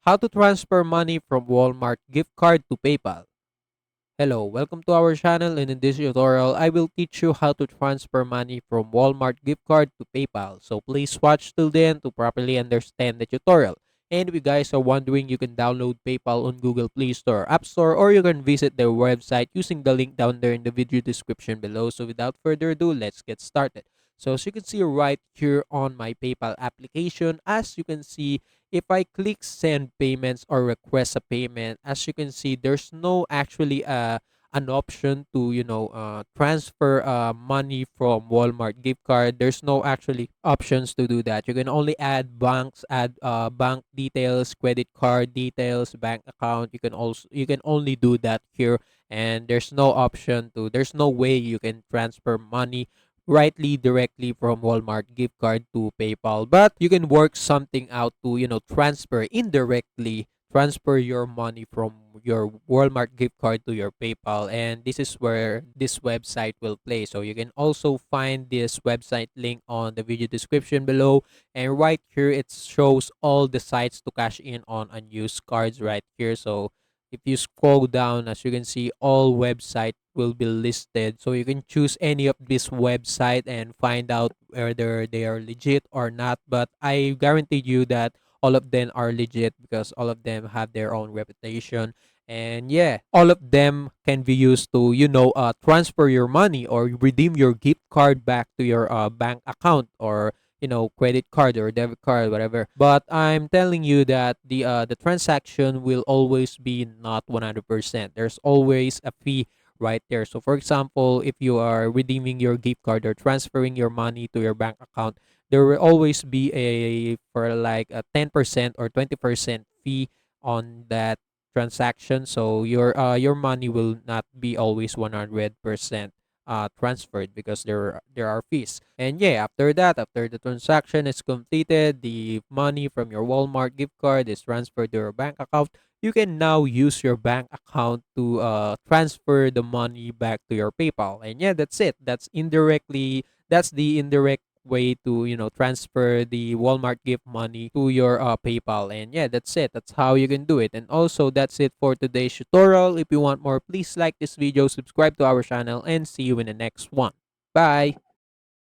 How to transfer money from Walmart gift card to PayPal. Hello, welcome to our channel, and in this tutorial, I will teach you how to transfer money from Walmart gift card to PayPal. So please watch till the end to properly understand the tutorial. And if you guys are wondering, you can download PayPal on Google Play Store, App Store, or you can visit their website using the link down there in the video description below. So without further ado, let's get started. So as you can see right here on my PayPal application, as you can see, if I click send payments or request a payment, as you can see, there's no actually an option to transfer money from Walmart gift card. There's no actually options to do that. You can only add bank details, credit card details, bank account. You can only do that here, and there's no way you can transfer money rightly directly from Walmart gift card to PayPal. But you can work something out to, transfer indirectly, transfer your money from your Walmart gift card to your PayPal. And this is where this website will play. So you can also find this website link on the video description below. And right here, it shows all the sites to cash in on unused cards right here. So if you scroll down, as you can see, all website will be listed. So you can choose any of this website and find out whether they are legit or not. But I guarantee you that all of them are legit because all of them have their own reputation. And yeah, all of them can be used to, transfer your money or redeem your gift card back to your bank account or credit card or debit card, whatever. But I'm telling you that the transaction will always be not 100%. There's always a fee right there. So for example, if you are redeeming your gift card or transferring your money to your bank account, there will always be a for like a 10% or 20% fee on that transaction. So your money will not be always 100% transferred because there are fees. And yeah, after that, after the transaction is completed, the money from your Walmart gift card is transferred to your bank account. You can now use your bank account to transfer the money back to your PayPal. And yeah, that's it. That's the indirect way to transfer the Walmart gift money to your PayPal. And yeah, that's it. That's how you can do it. And also, that's it for today's tutorial. If you want more, please like this video, subscribe to our channel, and see you in the next one. Bye.